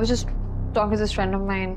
was just talking to this friend of mine.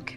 Okay,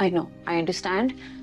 I know, I understand,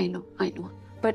I know, but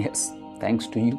Yes, thanks to you.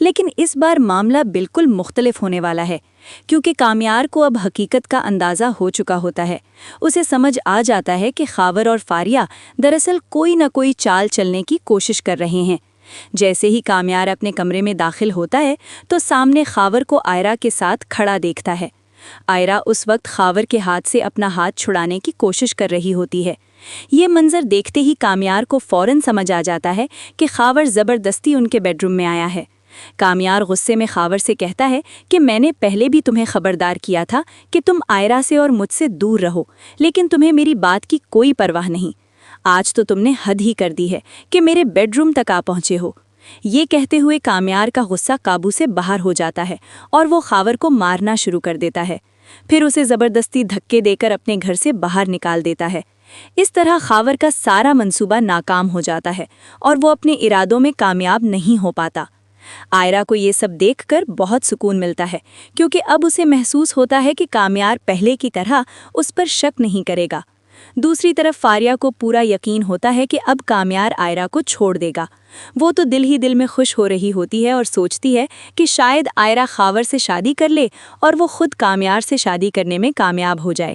لیکن اس بار معاملہ بالکل مختلف ہونے والا ہے، کیونکہ کامیار کو اب حقیقت کا اندازہ ہو چکا ہوتا ہے۔ اسے سمجھ آ جاتا ہے کہ خاور اور فاریہ دراصل کوئی نہ کوئی چال چلنے کی کوشش کر رہے ہیں۔ جیسے ہی کامیار اپنے کمرے میں داخل ہوتا ہے تو سامنے خاور کو آئرہ کے ساتھ کھڑا دیکھتا ہے۔ آئرہ اس وقت خاور کے ہاتھ سے اپنا ہاتھ چھڑانے کی کوشش کر رہی ہوتی ہے۔ یہ منظر دیکھتے ہی کامیار کو فوراً سمجھ آ جاتا ہے کہ خاور زبردستی ان کے بیڈ روم میں آیا ہے۔ کامیار غصے میں خاور سے کہتا ہے کہ میں نے پہلے بھی تمہیں خبردار کیا تھا کہ تم آئرہ سے اور مجھ سے دور رہو، لیکن تمہیں میری بات کی کوئی پرواہ نہیں۔ آج تو تم نے حد ہی کر دی ہے کہ میرے بیڈ روم تک آ پہنچے ہو۔ یہ کہتے ہوئے کامیار کا غصہ قابو سے باہر ہو جاتا ہے اور وہ خاور کو مارنا شروع کر دیتا ہے، پھر اسے زبردستی دھکے دے کر اپنے گھر سے باہر نکال دیتا ہے۔ اس طرح خاور کا سارا منصوبہ ناکام ہو جاتا ہے اور وہ اپنے ارادوں میں کامیاب نہیں ہو پاتا۔ آئرہ کو یہ سب دیکھ کر بہت سکون ملتا ہے، کیونکہ اب اسے محسوس ہوتا ہے کہ کامیار پہلے کی طرح اس پر شک نہیں کرے گا۔ دوسری طرف فاریہ کو پورا یقین ہوتا ہے کہ اب کامیار آئرہ کو چھوڑ دے گا۔ وہ تو دل ہی دل میں خوش ہو رہی ہوتی ہے اور سوچتی ہے کہ شاید آئرہ خاور سے شادی کر لے اور وہ خود کامیار سے شادی کرنے میں کامیاب ہو جائے۔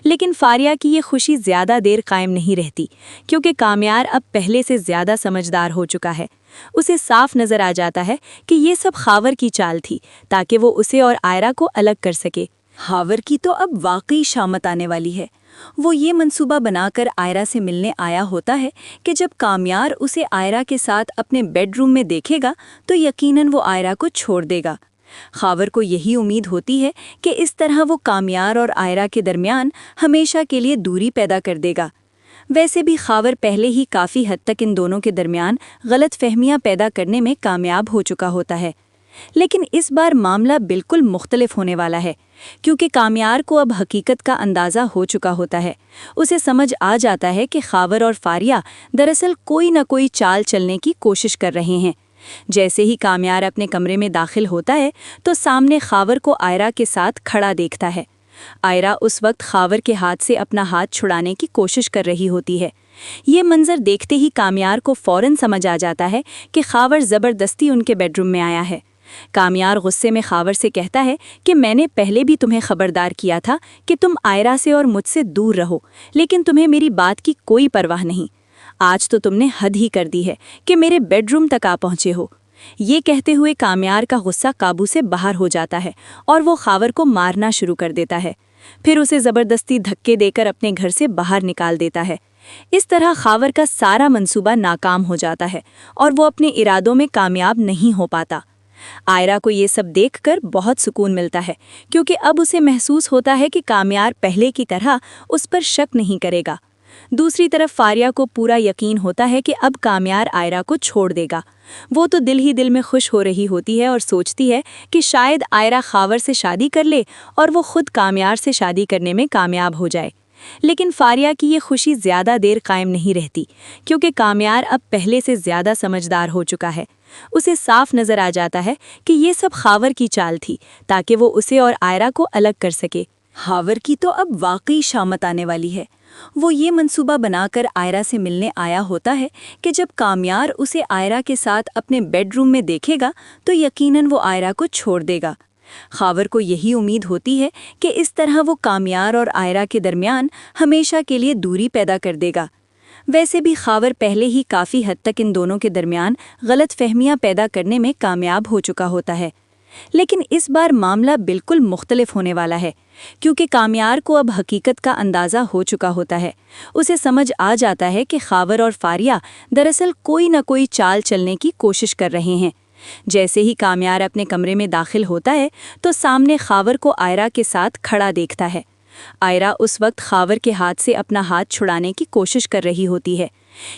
لیکن فاریہ کی یہ خوشی زیادہ دیر قائم نہیں رہتی، کیونکہ کامیار اب پہلے سے زیادہ سمجھدار ہو چکا ہے۔ اسے صاف نظر آ جاتا ہے کہ یہ سب خاور کی چال تھی تاکہ وہ اسے اور آئرہ کو الگ کر سکے۔ خاور کی تو اب واقعی شامت آنے والی ہے۔ وہ یہ منصوبہ بنا کر آئرہ سے ملنے آیا ہوتا ہے کہ جب کامیار اسے آئرہ کے ساتھ اپنے بیڈ روم میں دیکھے گا تو یقیناً وہ آئرہ کو چھوڑ دے گا۔ خاور کو یہی امید ہوتی ہے کہ اس طرح وہ کامیار اور آئرہ کے درمیان ہمیشہ کے لیے دوری پیدا کر دے گا۔ ویسے بھی خاور پہلے ہی کافی حد تک ان دونوں کے درمیان غلط فہمیاں پیدا کرنے میں کامیاب ہو چکا ہوتا ہے۔ لیکن اس بار معاملہ بالکل مختلف ہونے والا ہے، کیونکہ کامیار کو اب حقیقت کا اندازہ ہو چکا ہوتا ہے۔ اسے سمجھ آ جاتا ہے کہ خاور اور فاریہ دراصل کوئی نہ کوئی چال چلنے کی کوشش کر رہے ہیں۔ جیسے ہی کامیار اپنے کمرے میں داخل ہوتا ہے تو سامنے خاور کو آئرہ کے ساتھ کھڑا دیکھتا ہے۔ آئرہ اس وقت خاور کے ہاتھ سے اپنا ہاتھ چھڑانے کی کوشش کر رہی ہوتی ہے۔ یہ منظر دیکھتے ہی کامیار کو فوراً سمجھ آ جاتا ہے کہ خاور زبردستی ان کے بیڈ روم میں آیا ہے۔ کامیار غصے میں خاور سے کہتا ہے کہ میں نے پہلے بھی تمہیں خبردار کیا تھا کہ تم آئرہ سے اور مجھ سے دور رہو، لیکن تمہیں میری بات کی کوئی پرواہ نہیں۔ آج تو تم نے حد ہی کر دی ہے کہ میرے بیڈ روم تک آ پہنچے ہو۔ یہ کہتے ہوئے کامیار کا غصہ قابو سے باہر ہو جاتا ہے اور وہ خاور کو مارنا شروع کر دیتا ہے، پھر اسے زبردستی دھکے دے کر اپنے گھر سے باہر نکال دیتا ہے۔ اس طرح خاور کا سارا منصوبہ ناکام ہو جاتا ہے اور وہ اپنے ارادوں میں کامیاب نہیں ہو پاتا۔ آئرہ کو یہ سب دیکھ کر بہت سکون ملتا ہے، کیونکہ اب اسے محسوس ہوتا ہے کہ کامیار پہلے کی طرح اس پر شک نہیں کرے گا۔ دوسری طرف فاریہ کو پورا یقین ہوتا ہے کہ اب کامیار آئرہ کو چھوڑ دے گا۔ وہ تو دل ہی دل میں خوش ہو رہی ہوتی ہے اور سوچتی ہے کہ شاید آئرہ خاور سے شادی کر لے اور وہ خود کامیار سے شادی کرنے میں کامیاب ہو جائے۔ لیکن فاریہ کی یہ خوشی زیادہ دیر قائم نہیں رہتی، کیونکہ کامیار اب پہلے سے زیادہ سمجھدار ہو چکا ہے۔ اسے صاف نظر آ جاتا ہے کہ یہ سب خاور کی چال تھی تاکہ وہ اسے اور آئرہ کو الگ کر سکے۔ خاور کی تو اب واقعی شامت آنے والی ہے۔ وہ یہ منصوبہ بنا کر آئرہ سے ملنے آیا ہوتا ہے کہ جب کامیار اسے آئرہ کے ساتھ اپنے بیڈ روم میں دیکھے گا تو یقیناً وہ آئرہ کو چھوڑ دے گا۔ خاور کو یہی امید ہوتی ہے کہ اس طرح وہ کامیار اور آئرہ کے درمیان ہمیشہ کے لیے دوری پیدا کر دے گا۔ ویسے بھی خاور پہلے ہی کافی حد تک ان دونوں کے درمیان غلط فہمیاں پیدا کرنے میں کامیاب ہو چکا ہوتا ہے۔ لیکن اس بار معاملہ بالکل مختلف ہونے والا ہے، کیونکہ کامیار کو اب حقیقت کا اندازہ ہو چکا ہوتا ہے۔ اسے سمجھ آ جاتا ہے کہ خاور اور فاریہ دراصل کوئی نہ کوئی چال چلنے کی کوشش کر رہے ہیں۔ جیسے ہی کامیار اپنے کمرے میں داخل ہوتا ہے تو سامنے خاور کو آئرہ کے ساتھ کھڑا دیکھتا ہے۔ آئرہ اس وقت خاور کے ہاتھ سے اپنا ہاتھ چھڑانے کی کوشش کر رہی ہوتی ہے۔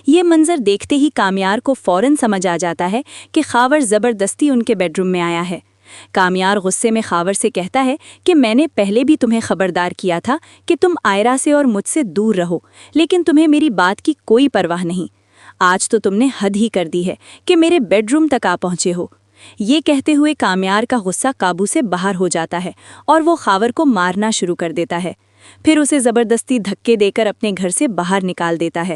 یہ منظر دیکھتے ہی کامیار کو فوراً سمجھ آ جاتا ہے کہ خاور زبردستی ان کے بیڈ روم میں آیا ہے۔ کامیار غصے میں خاور سے کہتا ہے کہ میں نے پہلے بھی تمہیں خبردار کیا تھا کہ تم آئرہ سے اور مجھ سے دور رہو، لیکن تمہیں میری بات کی کوئی پرواہ نہیں۔ آج تو تم نے حد ہی کر دی ہے کہ میرے بیڈ روم تک آ پہنچے ہو۔ یہ کہتے ہوئے کامیار کا غصہ قابو سے باہر ہو جاتا ہے اور وہ خاور کو مارنا شروع کر دیتا ہے، پھر اسے زبردستی دھکے دے کر اپنے گھر سے باہر نکال دیتا ہے۔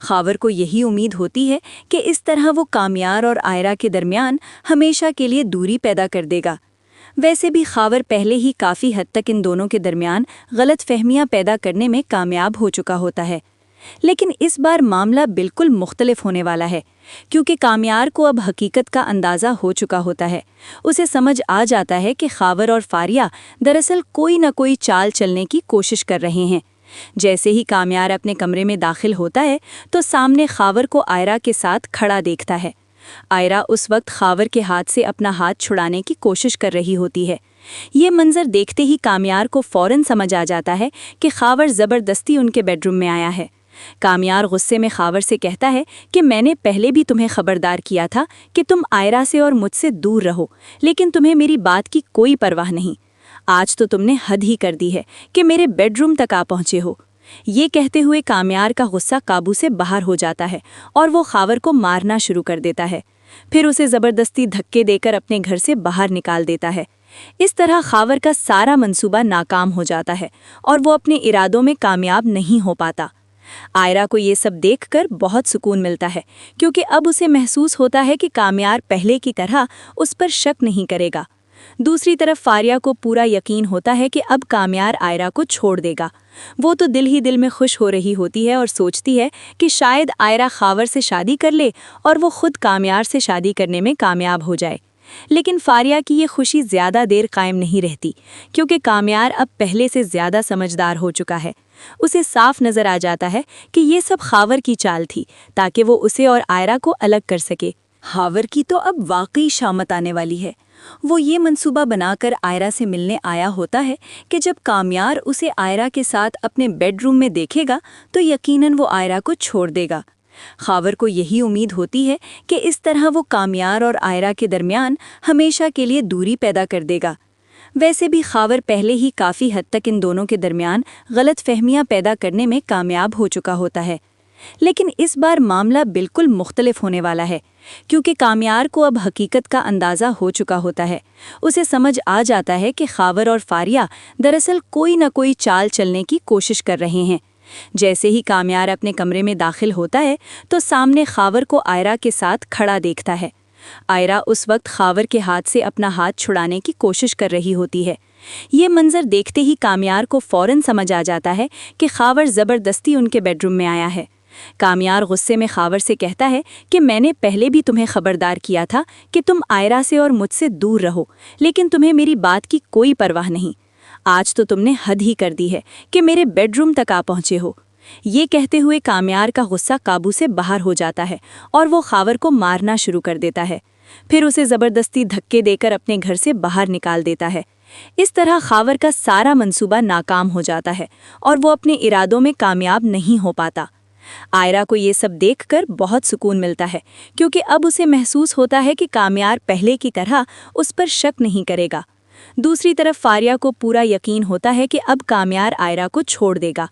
خاور کو یہی امید ہوتی ہے کہ اس طرح وہ کامیار اور آئرہ کے درمیان ہمیشہ کے لیے دوری پیدا کر دے گا۔ ویسے بھی خاور پہلے ہی کافی حد تک ان دونوں کے درمیان غلط فہمیاں پیدا کرنے میں کامیاب ہو چکا ہوتا ہے، لیکن اس بار معاملہ بالکل مختلف ہونے والا ہے، کیونکہ کامیار کو اب حقیقت کا اندازہ ہو چکا ہوتا ہے۔ اسے سمجھ آ جاتا ہے کہ خاور اور فاریہ دراصل کوئی نہ کوئی چال چلنے کی کوشش کر رہے ہیں۔ جیسے ہی کامیار اپنے کمرے میں داخل ہوتا ہے تو سامنے خاور کو آئرہ کے ساتھ کھڑا دیکھتا ہے۔ آئرہ اس وقت خاور کے ہاتھ سے اپنا ہاتھ چھڑانے کی کوشش کر رہی ہوتی ہے۔ یہ منظر دیکھتے ہی کامیار کو فوراً سمجھ آ جاتا ہے کہ خاور زبردستی ان کے بیڈ روم میں آیا ہے۔ کامیار غصے میں خاور سے کہتا ہے کہ میں نے پہلے بھی تمہیں خبردار کیا تھا کہ تم آئرہ سے اور مجھ سے دور رہو، لیکن تمہیں میری بات کی کوئی پرواہ نہیں۔ آج تو تم نے حد ہی کر دی ہے کہ میرے بیڈ روم تک آ پہنچے ہو۔ یہ کہتے ہوئے کامیار کا غصہ قابو سے باہر ہو جاتا ہے اور وہ خاور کو مارنا شروع کر دیتا ہے، پھر اسے زبردستی دھکے دے کر اپنے گھر سے باہر نکال دیتا ہے۔ اس طرح خاور کا سارا منصوبہ ناکام ہو جاتا ہے اور وہ اپنے ارادوں میں کامیاب نہیں ہو پاتا۔ آئرہ کو یہ سب دیکھ کر بہت سکون ملتا ہے، کیونکہ اب اسے محسوس ہوتا ہے کہ کامیار پہلے کی طرح اس پر شک نہیں کرے گا۔ دوسری طرف فاریہ کو پورا یقین ہوتا ہے کہ اب کامیار آئرہ کو چھوڑ دے گا۔ وہ تو دل ہی دل میں خوش ہو رہی ہوتی ہے اور سوچتی ہے کہ شاید آئرہ خاور سے شادی کر لے اور وہ خود کامیار سے شادی کرنے میں کامیاب ہو جائے۔ لیکن فاریہ کی یہ خوشی زیادہ دیر قائم نہیں رہتی، کیونکہ کامیار اب پہلے سے زیادہ سمجھدار ہو چکا ہے۔ اسے صاف نظر آ جاتا ہے کہ یہ سب خاور کی چال تھی تاکہ وہ اسے اور آئرہ کو الگ کر سکے۔ خاور کی تو اب واقعی شامت آنے والی ہے۔ وہ یہ منصوبہ بنا کر آئرہ سے ملنے آیا ہوتا ہے کہ جب کامیار اسے آئرہ کے ساتھ اپنے بیڈ روم میں دیکھے گا تو یقیناً وہ آئرہ کو چھوڑ دے گا۔ خاور کو یہی امید ہوتی ہے کہ اس طرح وہ کامیار اور آئرہ کے درمیان ہمیشہ کے لیے دوری پیدا کر دے گا۔ ویسے بھی خاور پہلے ہی کافی حد تک ان دونوں کے درمیان غلط فہمیاں پیدا کرنے میں کامیاب ہو چکا ہوتا ہے، لیکن اس بار معاملہ بالکل مختلف ہونے والا ہے، کیونکہ کامیار کو اب حقیقت کا اندازہ ہو چکا ہوتا ہے۔ اسے سمجھ آ جاتا ہے کہ خاور اور فاریہ دراصل کوئی نہ کوئی چال چلنے کی کوشش کر رہے ہیں۔ جیسے ہی کامیار اپنے کمرے میں داخل ہوتا ہے تو سامنے خاور کو آئرہ کے ساتھ کھڑا دیکھتا ہے۔ آئرہ اس وقت خاور کے ہاتھ سے اپنا ہاتھ چھڑانے کی کوشش کر رہی ہوتی ہے۔ یہ منظر دیکھتے ہی کامیار کو فوراً سمجھ آ جاتا ہے کہ خاور زبردستی ان کے بیڈ روم میں آیا ہے۔ کامیار غصے میں خاور سے کہتا ہے کہ میں نے پہلے بھی تمہیں خبردار کیا تھا کہ تم آئرہ سے اور مجھ سے دور رہو، لیکن تمہیں میری بات کی کوئی پرواہ نہیں۔ آج تو تم نے حد ہی کر دی ہے کہ میرے بیڈ روم تک آ پہنچے ہو۔ یہ کہتے ہوئے کامیار کا غصہ قابو سے باہر ہو جاتا ہے اور وہ خاور کو مارنا شروع کر دیتا ہے، پھر اسے زبردستی دھکے دے کر اپنے گھر سے باہر نکال دیتا ہے۔ اس طرح خاور کا سارا منصوبہ ناکام ہو جاتا ہے اور وہ اپنے ارادوں میں کامیاب نہیں ہو پاتا۔ آئرہ کو یہ سب دیکھ کر بہت سکون ملتا ہے، کیونکہ اب اسے محسوس ہوتا ہے کہ کامیار پہلے کی طرح اس پر شک نہیں کرے گا۔ دوسری طرف فاریہ کو پورا یقین ہوتا ہے کہ اب کامیار آئرہ کو چھوڑ دے گا۔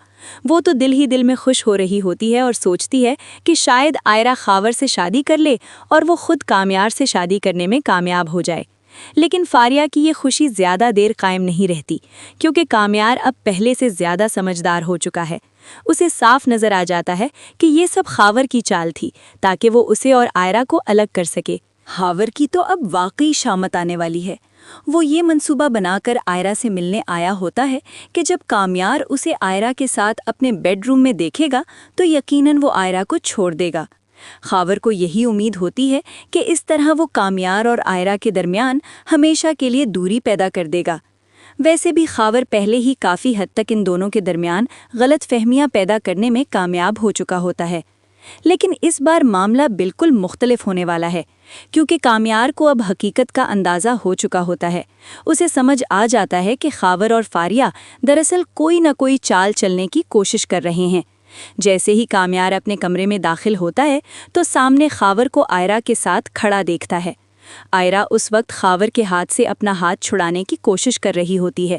وہ تو دل ہی دل میں خوش ہو رہی ہوتی ہے اور سوچتی ہے کہ شاید آئرہ خاور سے شادی کر لے اور وہ خود کامیار سے شادی کرنے میں کامیاب ہو جائے۔ لیکن فاریہ کی یہ خوشی زیادہ دیر قائم نہیں رہتی، کیونکہ کامیار اب پہلے سے زیادہ سمجھدار ہو چکا ہے۔ اسے صاف نظر آ جاتا ہے کہ یہ سب خاور کی چال تھی تاکہ وہ اسے اور آئرہ کو الگ کر سکے۔ خاور کی تو اب واقعی شامت آنے والی ہے۔ وہ یہ منصوبہ بنا کر آئرہ سے ملنے آیا ہوتا ہے کہ جب کامیار اسے آئرہ کے ساتھ اپنے بیڈ روم میں دیکھے گا تو یقیناً وہ آئرہ کو چھوڑ دے گا۔ خاور کو یہی امید ہوتی ہے کہ اس طرح وہ کامیار اور آئرہ کے درمیان ہمیشہ کے لیے دوری پیدا کر دے گا۔ ویسے بھی خاور پہلے ہی کافی حد تک ان دونوں کے درمیان غلط فہمیاں پیدا کرنے میں کامیاب ہو چکا ہوتا ہے، لیکن اس بار معاملہ بالکل مختلف ہونے والا ہے، کیونکہ کامیار کو اب حقیقت کا اندازہ ہو چکا ہوتا ہے۔ اسے سمجھ آ جاتا ہے کہ خاور اور فاریہ دراصل کوئی نہ کوئی چال چلنے کی کوشش کر رہے ہیں۔ جیسے ہی کامیار اپنے کمرے میں داخل ہوتا ہے تو سامنے خاور کو آئرہ کے ساتھ کھڑا دیکھتا ہے۔ آئرہ اس وقت خاور کے ہاتھ سے اپنا ہاتھ چھڑانے کی کوشش کر رہی ہوتی ہے۔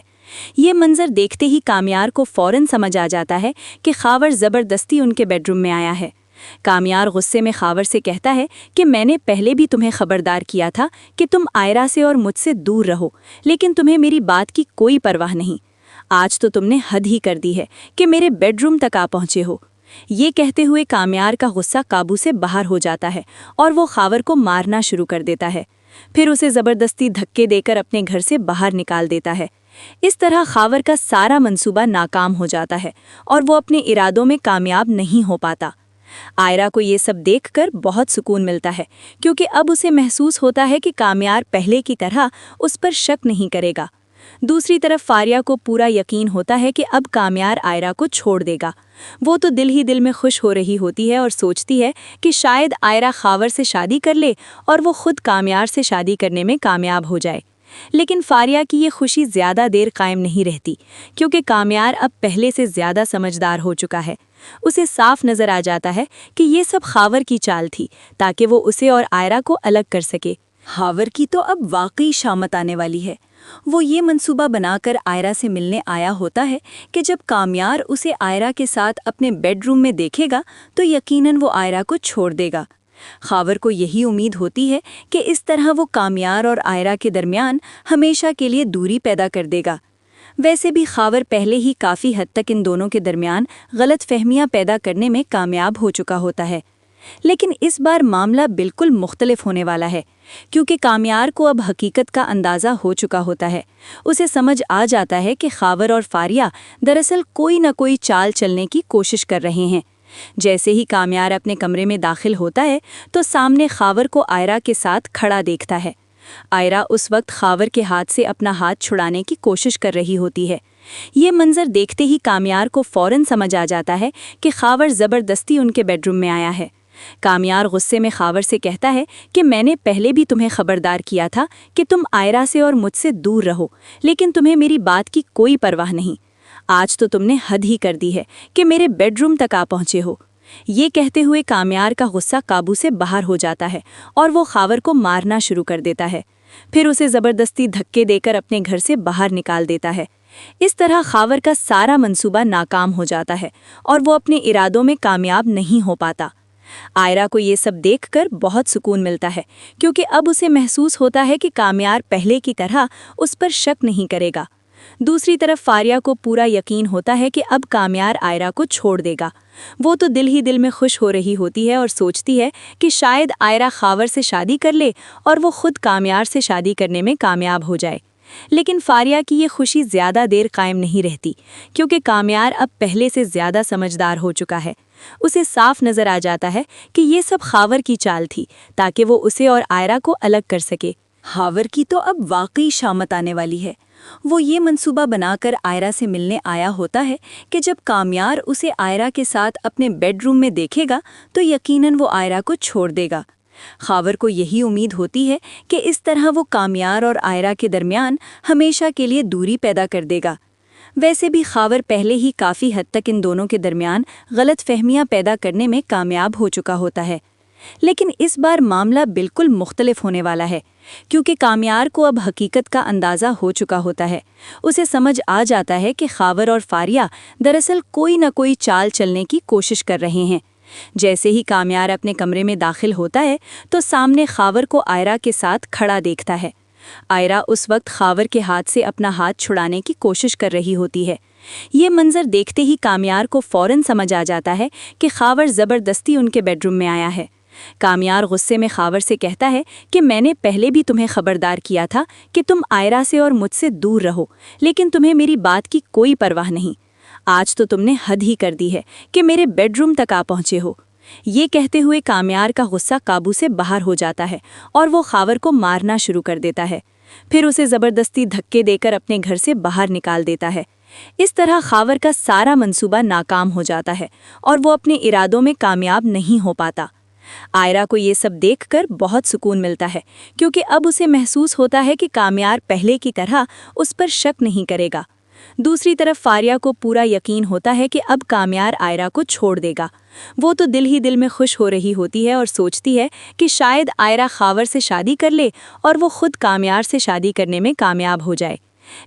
یہ منظر دیکھتے ہی کامیار کو فوراً سمجھ آ جاتا ہے کہ خاور زبردستی ان کے بیڈ روم میں آیا ہے۔ کامیار غصے میں خاور سے کہتا ہے کہ میں نے پہلے بھی تمہیں خبردار کیا تھا کہ تم آئرہ سے اور مجھ سے دور رہو، لیکن تمہیں میری بات کی کوئی پرواہ نہیں۔ آج تو تم نے حد ہی کر دی ہے کہ میرے بیڈ روم تک آ پہنچے ہو۔ یہ کہتے ہوئے کامیار کا غصہ قابو سے باہر ہو جاتا ہے اور وہ خاور کو مارنا شروع کر دیتا ہے، پھر اسے زبردستی دھکے دے کر اپنے گھر سے باہر نکال دیتا ہے۔ اس طرح خاور کا سارا منصوبہ ناکام ہو جاتا ہے اور وہ اپنے ارادوں میں کامیاب نہیں ہو پاتا۔ آئرہ کو یہ سب دیکھ کر بہت سکون ملتا ہے، کیونکہ اب اسے محسوس ہوتا ہے کہ کامیار پہلے کی طرح اس پر شک نہیں کرے گا۔ دوسری طرف فاریہ کو پورا یقین ہوتا ہے کہ اب کامیار آئرہ کو چھوڑ دے گا۔ وہ تو دل ہی دل میں خوش ہو رہی ہوتی ہے اور سوچتی ہے کہ شاید آئرہ خاور سے شادی کر لے اور وہ خود کامیار سے شادی کرنے میں کامیاب ہو جائے۔ لیکن فاریہ کی یہ خوشی زیادہ دیر قائم نہیں رہتی، کیونکہ کامیار اب پہلے سے زیادہ سمجھدار ہو چکا ہے۔ اسے صاف نظر آ جاتا ہے کہ یہ سب خاور کی چال تھی تاکہ وہ اسے اور آئرہ کو الگ کر سکے۔ خاور کی تو اب واقعی شامت آنے والی ہے۔ وہ یہ منصوبہ بنا کر آئرہ سے ملنے آیا ہوتا ہے کہ جب کامیار اسے آئرہ کے ساتھ اپنے بیڈ روم میں دیکھے گا تو یقیناً وہ آئرہ کو چھوڑ دے گا۔ خاور کو یہی امید ہوتی ہے کہ اس طرح وہ کامیار اور آئرہ کے درمیان ہمیشہ کے لیے دوری پیدا کر دے گا۔ ویسے بھی خاور پہلے ہی کافی حد تک ان دونوں کے درمیان غلط فہمیاں پیدا کرنے میں کامیاب ہو چکا ہوتا ہے، لیکن اس بار معاملہ بالکل مختلف ہونے والا ہے، کیونکہ کامیار کو اب حقیقت کا اندازہ ہو چکا ہوتا ہے۔ اسے سمجھ آ جاتا ہے کہ خاور اور فاریہ دراصل کوئی نہ کوئی چال چلنے کی کوشش کر رہے ہیں۔ جیسے ہی کامیار اپنے کمرے میں داخل ہوتا ہے تو سامنے خاور کو آئرہ کے ساتھ کھڑا دیکھتا ہے۔ آئرہ اس وقت خاور کے ہاتھ سے اپنا ہاتھ چھڑانے کی کوشش کر رہی ہوتی ہے۔ یہ منظر دیکھتے ہی کامیار کو فوراً سمجھ آ جاتا ہے کہ خاور زبردستی ان کے بیڈ روم میں آیا ہے۔ کامیار غصے میں خاور سے کہتا ہے کہ میں نے پہلے بھی تمہیں خبردار کیا تھا کہ تم آئرہ سے اور مجھ سے دور رہو، لیکن تمہیں میری بات کی کوئی پرواہ نہیں۔ آج تو تم نے حد ہی کر دی ہے کہ میرے بیڈ روم تک آ پہنچے ہو۔ یہ کہتے ہوئے کامیار کا غصہ قابو سے باہر ہو جاتا ہے اور وہ خاور کو مارنا شروع کر دیتا ہے، پھر اسے زبردستی دھکے دے کر اپنے گھر سے باہر نکال دیتا ہے۔ اس طرح خاور کا سارا منصوبہ ناکام ہو جاتا ہے اور وہ اپنے ارادوں میں کامیاب نہیں ہو پاتا۔ آئرہ کو یہ سب دیکھ کر بہت سکون ملتا ہے، کیونکہ اب اسے محسوس ہوتا ہے کہ کامیار پہلے کی طرح اس پر شک نہیں کرے گا۔ دوسری طرف فاریہ کو پورا یقین ہوتا ہے کہ اب کامیار آئرہ کو چھوڑ دے گا۔ وہ تو دل ہی دل میں خوش ہو رہی ہوتی ہے اور سوچتی ہے کہ شاید آئرہ خاور سے شادی کر لے اور وہ خود کامیار سے شادی کرنے میں کامیاب ہو جائے۔ لیکن فاریہ کی یہ خوشی زیادہ دیر قائم نہیں رہتی، کیونکہ کامیار اب پہلے سے زیادہ سمجھدار ہو چکا ہے۔ اسے صاف نظر آ جاتا ہے کہ یہ سب خاور کی چال تھی تاکہ وہ اسے اور آئرہ کو الگ کر سکے۔ خاور کی تو اب واقعی شامت آنے والی ہے۔ وہ یہ منصوبہ بنا کر آئرہ سے ملنے آیا ہوتا ہے کہ جب کامیار اسے آئرہ کے ساتھ اپنے بیڈ روم میں دیکھے گا تو یقیناً وہ آئرہ کو چھوڑ دے گا۔ خاور کو یہی امید ہوتی ہے کہ اس طرح وہ کامیار اور آئرہ کے درمیان ہمیشہ کے لیے دوری پیدا کر دے گا۔ ویسے بھی خاور پہلے ہی کافی حد تک ان دونوں کے درمیان غلط فہمیاں پیدا کرنے میں کامیاب ہو چکا ہوتا ہے، لیکن اس بار معاملہ بالکل مختلف ہونے والا ہے، کیونکہ کامیار کو اب حقیقت کا اندازہ ہو چکا ہوتا ہے۔ اسے سمجھ آ جاتا ہے کہ خاور اور فاریہ دراصل کوئی نہ کوئی چال چلنے کی کوشش کر رہے ہیں۔ جیسے ہی کامیار اپنے کمرے میں داخل ہوتا ہے تو سامنے خاور کو آئرہ کے ساتھ کھڑا دیکھتا ہے۔ آئرہ اس وقت خاور کے ہاتھ سے اپنا ہاتھ چھڑانے کی کوشش کر رہی ہوتی ہے۔ یہ منظر دیکھتے ہی کامیار کو فوراً سمجھ آ جاتا ہے کہ خاور زبردستی ان کے بیڈ روم میں آیا ہے۔ کامیار غصے میں خاور سے کہتا ہے کہ میں نے پہلے بھی تمہیں خبردار کیا تھا کہ تم آئرہ سے اور مجھ سے دور رہو، لیکن تمہیں میری بات کی کوئی پرواہ نہیں۔ آج تو تم نے حد ہی کر دی ہے کہ میرے بیڈ روم تک آ پہنچے ہو۔ یہ کہتے ہوئے کامیار کا غصہ قابو سے باہر ہو جاتا ہے اور وہ خاور کو مارنا شروع کر دیتا ہے، پھر اسے زبردستی دھکے دے کر اپنے گھر سے باہر نکال دیتا ہے۔ اس طرح خاور کا سارا منصوبہ ناکام ہو جاتا ہے اور وہ اپنے ارادوں میں کامیاب نہیں ہو پاتا۔ آئرہ کو یہ سب دیکھ کر بہت سکون ملتا ہے، کیونکہ اب اسے محسوس ہوتا ہے کہ کامیار پہلے کی طرح اس پر شک نہیں کرے گا۔ دوسری طرف فاریہ کو پورا یقین ہوتا ہے کہ اب کامیار آئرہ کو چھوڑ دے گا۔ وہ تو دل ہی دل میں خوش ہو رہی ہوتی ہے اور سوچتی ہے کہ شاید آئرہ خاور سے شادی کر لے اور وہ خود کامیار سے شادی کرنے میں کامیاب ہو جائے۔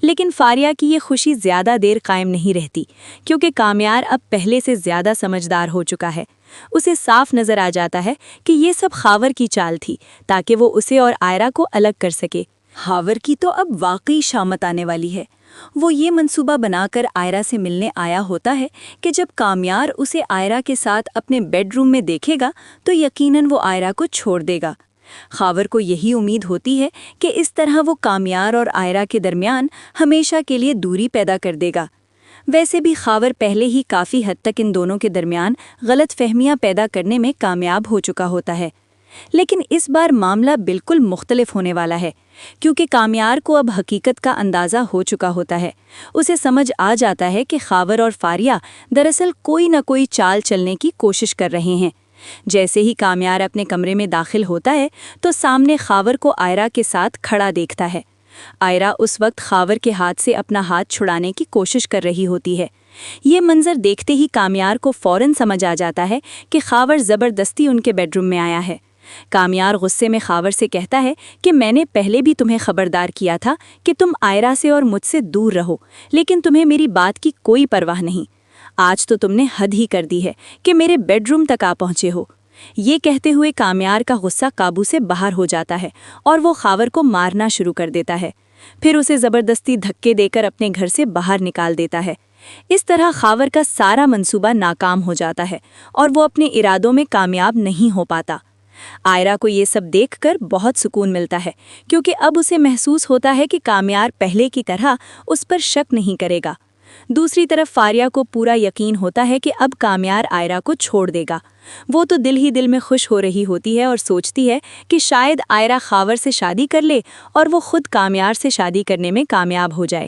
لیکن فاریہ کی یہ خوشی زیادہ دیر قائم نہیں رہتی، کیونکہ کامیار اب پہلے سے زیادہ سمجھدار ہو چکا ہے۔ اسے صاف نظر آ جاتا ہے کہ یہ سب خاور کی چال تھی تاکہ وہ اسے اور آئرہ کو الگ کر سکے۔ خاور کی تو اب واقعی شامت آنے والی ہے۔ وہ یہ منصوبہ بنا کر آئرہ سے ملنے آیا ہوتا ہے کہ جب کامیار اسے آئرہ کے ساتھ اپنے بیڈ روم میں دیکھے گا تو یقیناً وہ آئرہ کو چھوڑ دے گا۔ خاور کو یہی امید ہوتی ہے کہ اس طرح وہ کامیار اور آئرہ کے درمیان ہمیشہ کے لیے دوری پیدا کر دے گا۔ ویسے بھی خاور پہلے ہی کافی حد تک ان دونوں کے درمیان غلط فہمیاں پیدا کرنے میں کامیاب ہو چکا ہوتا ہے، لیکن اس بار معاملہ بالکل مختلف ہونے والا ہے، کیونکہ کامیار کو اب حقیقت کا اندازہ ہو چکا ہوتا ہے۔ اسے سمجھ آ جاتا ہے کہ خاور اور فاریہ دراصل کوئی نہ کوئی چال چلنے کی کوشش کر رہے ہیں۔ جیسے ہی کامیار اپنے کمرے میں داخل ہوتا ہے تو سامنے خاور کو آئرہ کے ساتھ کھڑا دیکھتا ہے۔ آئرہ اس وقت خاور کے ہاتھ سے اپنا ہاتھ چھڑانے کی کوشش کر رہی ہوتی ہے۔ یہ منظر دیکھتے ہی کامیار کو فوراً سمجھ آ جاتا ہے کہ خاور زبردستی ان کے بیڈ روم میں آیا ہے۔ کامیار غصے میں خاور سے کہتا ہے کہ میں نے پہلے بھی تمہیں خبردار کیا تھا کہ تم آئرہ سے اور مجھ سے دور رہو، لیکن تمہیں میری بات کی کوئی پرواہ نہیں۔ آج تو تم نے حد ہی کر دی ہے کہ میرے بیڈ روم تک آ پہنچے ہو۔ یہ کہتے ہوئے کامیار کا غصہ قابو سے باہر ہو جاتا ہے اور وہ خاور کو مارنا شروع کر دیتا ہے، پھر اسے زبردستی دھکے دے کر اپنے گھر سے باہر نکال دیتا ہے۔ اس طرح خاور کا سارا منصوبہ ناکام ہو جاتا ہے اور وہ اپنے ارادوں میں کامیاب نہیں ہو پاتا۔ آئرہ کو یہ سب دیکھ کر بہت سکون ملتا ہے، کیونکہ اب اسے محسوس ہوتا ہے کہ کامیار پہلے کی طرح اس پر شک نہیں کرے گا۔ دوسری طرف فاریہ کو پورا یقین ہوتا ہے کہ اب کامیار آئرہ کو چھوڑ دے گا۔ وہ تو دل ہی دل میں خوش ہو رہی ہوتی ہے اور سوچتی ہے کہ شاید آئرہ خاور سے شادی کر لے اور وہ خود کامیار سے شادی کرنے میں کامیاب ہو جائے۔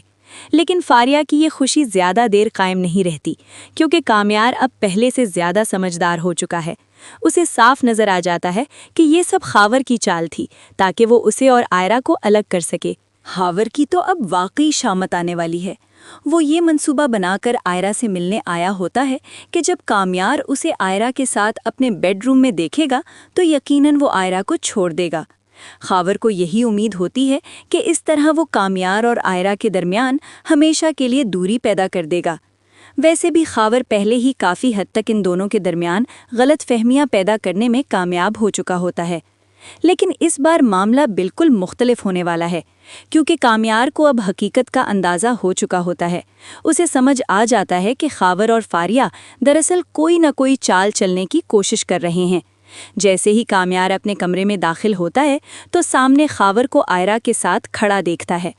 لیکن فاریہ کی یہ خوشی زیادہ دیر قائم نہیں رہتی، کیونکہ کامیار اب پہلے سے زیادہ سمجھدار ہو چکا ہے۔ اسے صاف نظر آ جاتا ہے کہ یہ سب خاور کی چال تھی تاکہ وہ اسے اور آئرہ کو الگ کر سکے۔ خاور کی تو اب واقعی شامت آنے والی ہے۔ وہ یہ منصوبہ بنا کر آئرہ سے ملنے آیا ہوتا ہے کہ جب کامیار اسے آئرہ کے ساتھ اپنے بیڈ روم میں دیکھے گا تو یقیناً وہ آئرہ کو چھوڑ دے گا۔ خاور کو یہی امید ہوتی ہے کہ اس طرح وہ کامیار اور آئرہ کے درمیان ہمیشہ کے لیے دوری پیدا کر دے گا۔ ویسے بھی خاور پہلے ہی کافی حد تک ان دونوں کے درمیان غلط فہمیاں پیدا کرنے میں کامیاب ہو چکا ہوتا ہے، لیکن اس بار معاملہ بالکل مختلف ہونے والا ہے، کیونکہ کامیار کو اب حقیقت کا اندازہ ہو چکا ہوتا ہے۔ اسے سمجھ آ جاتا ہے کہ خاور اور فاریہ دراصل کوئی نہ کوئی چال چلنے کی کوشش کر رہے ہیں۔ جیسے ہی کامیار اپنے کمرے میں داخل ہوتا ہے تو سامنے خاور کو آئرہ کے ساتھ کھڑا دیکھتا ہے۔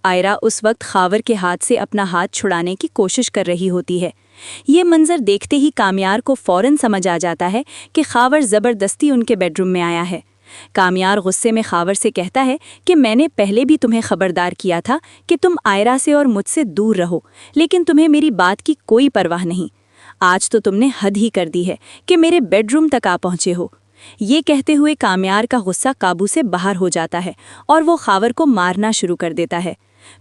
آئرہ اس وقت خاور کے ہاتھ سے اپنا ہاتھ چھڑانے کی کوشش کر رہی ہوتی ہے۔ یہ منظر دیکھتے ہی کامیار کو فوراً سمجھ آ جاتا ہے کہ خاور زبردستی ان کے بیڈ روم میں آیا ہے۔ کامیار غصے میں خاور سے کہتا ہے کہ میں نے پہلے بھی تمہیں خبردار کیا تھا کہ تم آئرہ سے اور مجھ سے دور رہو، لیکن تمہیں میری بات کی کوئی پرواہ نہیں۔ آج تو تم نے حد ہی کر دی ہے کہ میرے بیڈ روم تک آ پہنچے ہو۔ یہ کہتے ہوئے کامیار کا غصہ قابو سے باہر ہو جاتا ہے اور وہ خاور کو مارنا شروع کر دیتا ہے،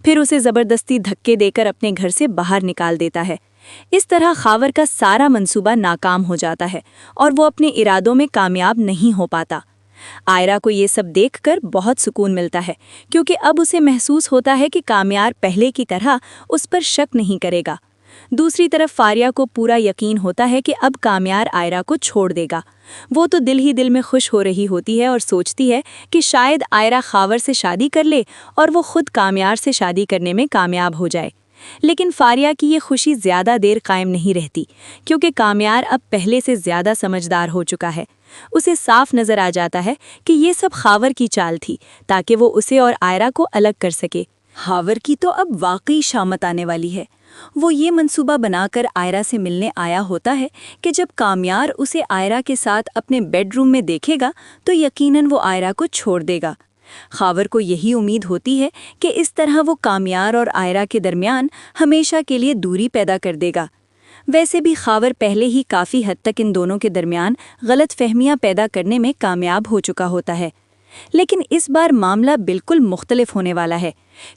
پھر اسے زبردستی دھکے دے کر اپنے گھر سے باہر نکال دیتا ہے۔ اس طرح خاور کا سارا منصوبہ ناکام ہو جاتا ہے اور وہ اپنے ارادوں میں کامیاب نہیں ہو پاتا۔ آئرہ کو یہ سب دیکھ کر بہت سکون ملتا ہے، کیونکہ اب اسے محسوس ہوتا ہے کہ کامیار پہلے کی طرح اس پر شک نہیں کرے گا۔ دوسری طرف فاریہ کو پورا یقین ہوتا ہے کہ اب کامیار آئرہ کو چھوڑ دے گا۔ وہ تو دل ہی دل میں خوش ہو رہی ہوتی ہے اور سوچتی ہے کہ شاید آئرہ خاور سے شادی کر لے اور وہ خود کامیار سے شادی کرنے میں کامیاب ہو جائے۔ لیکن فاریہ کی یہ خوشی زیادہ دیر قائم نہیں رہتی، کیونکہ کامیار اب پہلے سے زیادہ سمجھدار ہو چکا ہے۔ اسے صاف نظر آ جاتا ہے کہ یہ سب خاور کی چال تھی تاکہ وہ اسے اور آئرہ کو الگ کر سکے۔ خاور کی تو اب واقعی شامت آنے والی ہے۔ وہ یہ منصوبہ بنا کر آئرہ سے ملنے آیا ہوتا ہے کہ جب کامیار اسے آئرہ کے ساتھ اپنے بیڈ روم میں دیکھے گا تو یقیناً وہ آئرہ کو چھوڑ دے گا۔ خاور کو یہی امید ہوتی ہے کہ اس طرح وہ کامیار اور آئرہ کے درمیان ہمیشہ کے لیے دوری پیدا کر دے گا۔ ویسے بھی خاور پہلے ہی کافی حد تک ان دونوں کے درمیان غلط فہمیاں پیدا کرنے میں کامیاب ہو چکا ہوتا ہے، لیکن اس بار معاملہ بالکل مختلف ہونے والا ہے،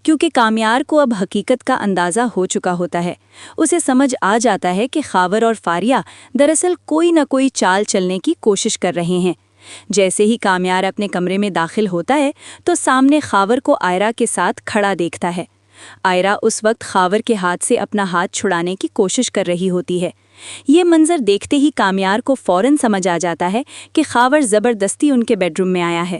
کیونکہ کامیار کو اب حقیقت کا اندازہ ہو چکا ہوتا ہے۔ اسے سمجھ آ جاتا ہے کہ خاور اور فاریہ دراصل کوئی نہ کوئی چال چلنے کی کوشش کر رہے ہیں۔ جیسے ہی کامیار اپنے کمرے میں داخل ہوتا ہے تو سامنے خاور کو آئرہ کے ساتھ کھڑا دیکھتا ہے۔ آئرہ اس وقت خاور کے ہاتھ سے اپنا ہاتھ چھڑانے کی کوشش کر رہی ہوتی ہے۔ یہ منظر دیکھتے ہی کامیار کو فوراً سمجھ آ جاتا ہے کہ خاور زبردستی ان کے بیڈ روم میں آیا ہے۔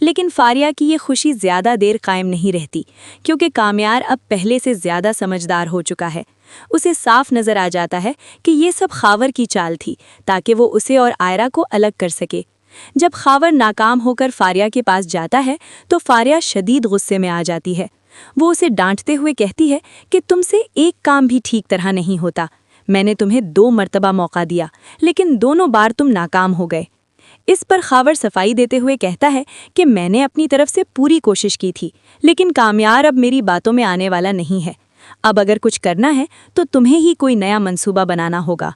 لیکن فاریہ کی یہ خوشی زیادہ دیر قائم نہیں رہتی، کیونکہ کامیار اب پہلے سے زیادہ سمجھدار ہو چکا ہے۔ اسے صاف نظر آ جاتا ہے کہ یہ سب خاور کی چال تھی تاکہ وہ اسے اور آئرہ کو الگ کر سکے۔ جب خاور ناکام ہو کر فاریہ کے پاس جاتا ہے تو فاریہ شدید غصے میں آ جاتی ہے۔ وہ اسے ڈانٹتے ہوئے کہتی ہے کہ تم سے ایک کام بھی ٹھیک طرح نہیں ہوتا۔ میں نے تمہیں 2 مرتبہ موقع دیا، لیکن دونوں بار تم ناکام ہو گئے۔ اس پر خاور صفائی دیتے ہوئے کہتا ہے کہ میں نے اپنی طرف سے پوری کوشش کی تھی، لیکن کامیار اب میری باتوں میں آنے والا نہیں ہے۔ اب اگر کچھ کرنا ہے تو تمہیں ہی کوئی نیا منصوبہ بنانا ہوگا۔